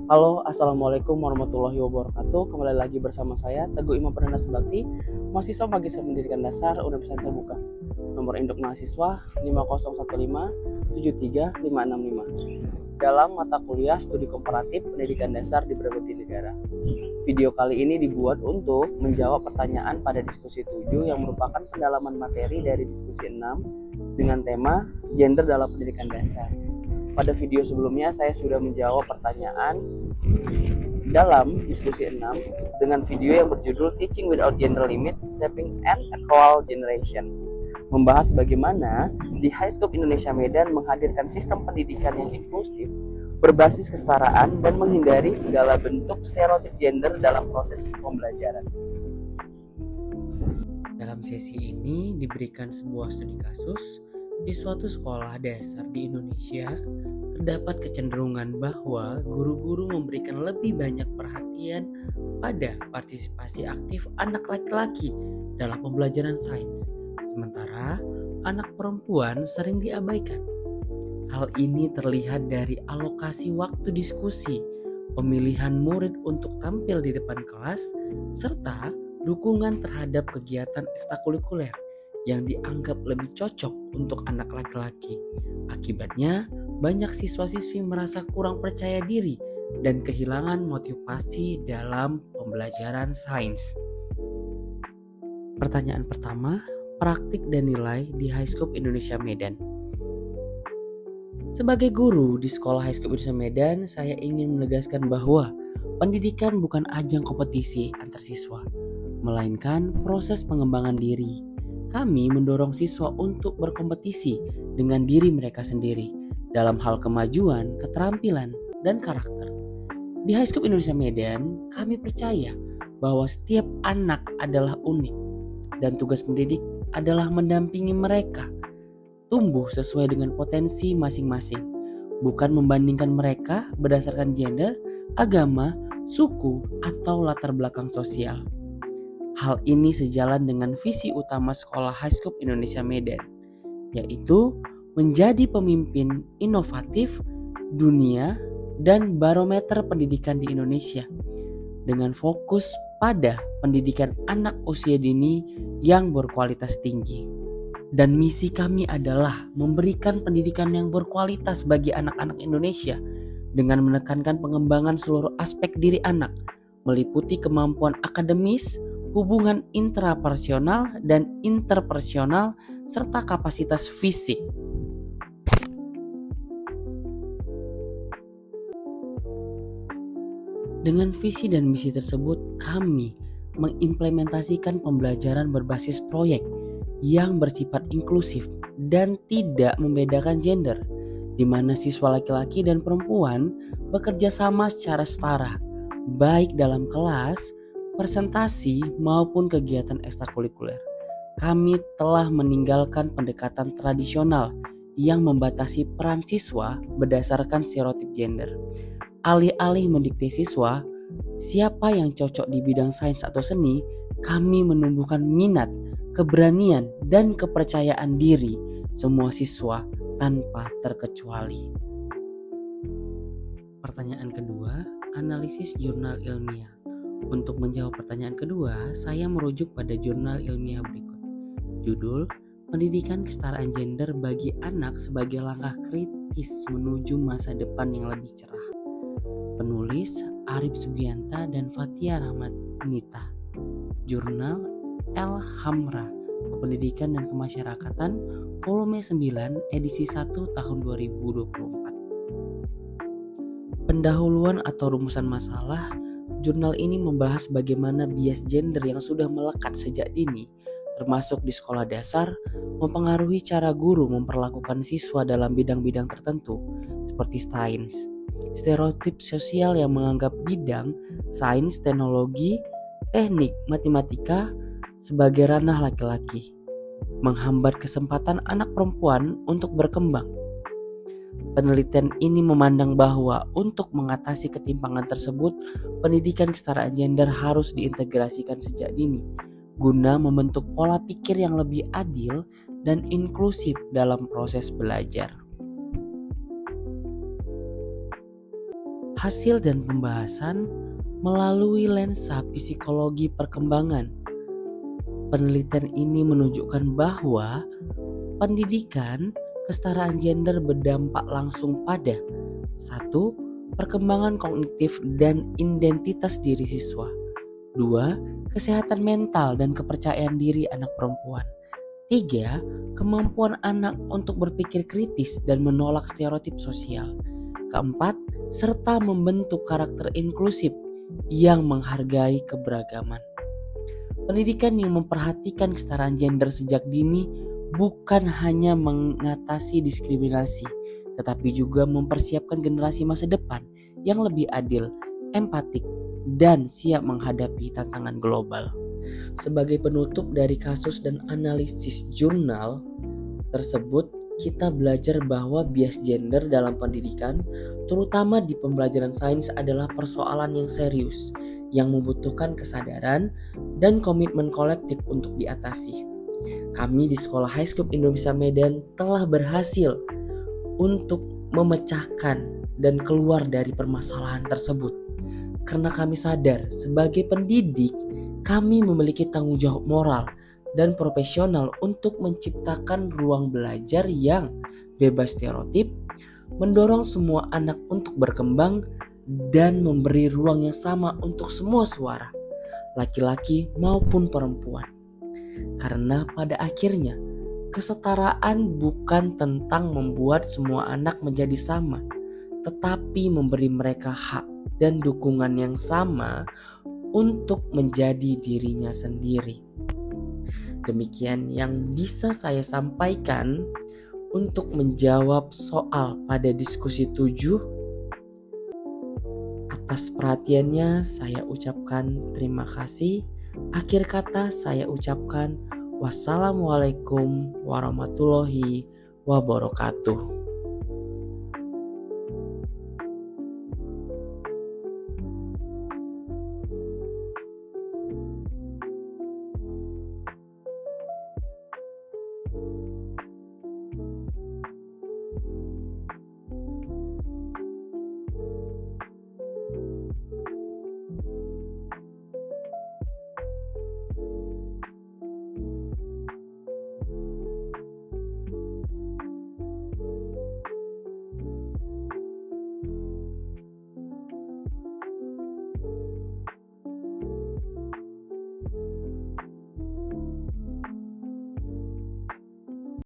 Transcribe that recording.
Halo, Assalamualaikum warahmatullahi wabarakatuh. Kembali lagi bersama saya, Teguh Imam Perdana Sebakti, mahasiswa Magister Pendidikan Dasar Universitas Terbuka. Nomor induk mahasiswa 501573565. Dalam mata kuliah Studi Komparatif Pendidikan Dasar di berbagai negara. Video kali ini dibuat untuk menjawab pertanyaan pada diskusi 7 yang merupakan pendalaman materi dari diskusi 6 dengan tema gender dalam pendidikan dasar. Pada video sebelumnya saya sudah menjawab pertanyaan dalam diskusi 6 dengan video yang berjudul Teaching Without Gender Limit, Shaping an Equal Generation, membahas bagaimana di High Scope Indonesia Medan menghadirkan sistem pendidikan yang inklusif, berbasis kesetaraan, dan menghindari segala bentuk stereotip gender dalam proses pembelajaran. Dalam sesi ini diberikan sebuah studi kasus di suatu sekolah dasar di Indonesia. Terdapat kecenderungan bahwa guru-guru memberikan lebih banyak perhatian pada partisipasi aktif anak laki-laki dalam pembelajaran sains, sementara anak perempuan sering diabaikan. Hal ini terlihat dari alokasi waktu diskusi, pemilihan murid untuk tampil di depan kelas, serta dukungan terhadap kegiatan ekstrakurikuler yang dianggap lebih cocok untuk anak laki-laki. Akibatnya, banyak siswa-siswi merasa kurang percaya diri dan kehilangan motivasi dalam pembelajaran sains. Pertanyaan pertama, praktik dan nilai di High Scope Indonesia Medan. Sebagai guru di Sekolah High Scope Indonesia Medan, saya ingin menegaskan bahwa pendidikan bukan ajang kompetisi antar siswa, melainkan proses pengembangan diri. Kami mendorong siswa untuk berkompetisi dengan diri mereka sendiri dalam hal kemajuan, keterampilan, dan karakter. Di High Scope Indonesia Medan, kami percaya bahwa setiap anak adalah unik dan tugas pendidik adalah mendampingi mereka tumbuh sesuai dengan potensi masing-masing, bukan membandingkan mereka berdasarkan gender, agama, suku, atau latar belakang sosial. Hal ini sejalan dengan visi utama Sekolah High Scope Indonesia Medan, yaitu menjadi pemimpin inovatif dunia dan barometer pendidikan di Indonesia dengan fokus pada pendidikan anak usia dini yang berkualitas tinggi. Dan misi kami adalah memberikan pendidikan yang berkualitas bagi anak-anak Indonesia dengan menekankan pengembangan seluruh aspek diri anak, meliputi kemampuan akademis, hubungan intrapersonal dan interpersonal, serta kapasitas fisik. Dengan visi dan misi tersebut, kami mengimplementasikan pembelajaran berbasis proyek yang bersifat inklusif dan tidak membedakan gender, di mana siswa laki-laki dan perempuan bekerja sama secara setara, baik dalam kelas, presentasi, maupun kegiatan ekstrakurikuler. Kami telah meninggalkan pendekatan tradisional yang membatasi peran siswa berdasarkan stereotip gender. Alih-alih mendikte siswa siapa yang cocok di bidang sains atau seni, kami menumbuhkan minat, keberanian, dan kepercayaan diri semua siswa tanpa terkecuali. Pertanyaan kedua, analisis jurnal ilmiah. Untuk menjawab pertanyaan kedua, saya merujuk pada jurnal ilmiah berikut. Judul, Pendidikan Kesetaraan Gender bagi Anak sebagai Langkah Kritis Menuju Masa Depan yang Lebih Cerah. Penulis Arif Sugianta dan Fathia Rahmanita. Jurnal El Hamra, Kependidikan dan Kemasyarakatan, volume 9, edisi 1 tahun 2024. Pendahuluan atau rumusan masalah, jurnal ini membahas bagaimana bias gender yang sudah melekat sejak dini, termasuk di sekolah dasar, mempengaruhi cara guru memperlakukan siswa dalam bidang-bidang tertentu, seperti sains. Stereotip sosial yang menganggap bidang sains, teknologi, teknik, matematika sebagai ranah laki-laki, menghambat kesempatan anak perempuan untuk berkembang. Penelitian ini memandang bahwa untuk mengatasi ketimpangan tersebut, pendidikan kesetaraan gender harus diintegrasikan sejak dini, guna membentuk pola pikir yang lebih adil dan inklusif dalam proses belajar. hasil dan pembahasan melalui lensa psikologi perkembangan. Penelitian ini menunjukkan bahwa pendidikan kesetaraan gender berdampak langsung pada 1. Perkembangan kognitif dan identitas diri siswa. 2. Kesehatan mental dan kepercayaan diri anak perempuan. 3. Kemampuan anak untuk berpikir kritis dan menolak stereotip sosial. 4. Serta membentuk karakter inklusif yang menghargai keberagaman. Pendidikan yang memperhatikan kesetaraan gender sejak dini bukan hanya mengatasi diskriminasi, tetapi juga mempersiapkan generasi masa depan yang lebih adil, empatik, dan siap menghadapi tantangan global. Sebagai penutup dari kasus dan analisis jurnal tersebut, kita belajar bahwa bias gender dalam pendidikan, terutama di pembelajaran sains, adalah persoalan yang serius yang membutuhkan kesadaran dan komitmen kolektif untuk diatasi. Kami di Sekolah High School Indonesia Medan telah berhasil untuk memecahkan dan keluar dari permasalahan tersebut. Karena kami sadar sebagai pendidik, kami memiliki tanggung jawab moral dan profesional untuk menciptakan ruang belajar yang bebas stereotip, mendorong semua anak untuk berkembang, dan memberi ruang yang sama untuk semua suara, laki-laki maupun perempuan. Karena pada akhirnya, kesetaraan bukan tentang membuat semua anak menjadi sama, tetapi memberi mereka hak dan dukungan yang sama untuk menjadi dirinya sendiri. Demikian yang bisa saya sampaikan untuk menjawab soal pada diskusi 7. Atas perhatiannya saya ucapkan terima kasih. Akhir kata saya ucapkan wassalamualaikum warahmatullahi wabarakatuh.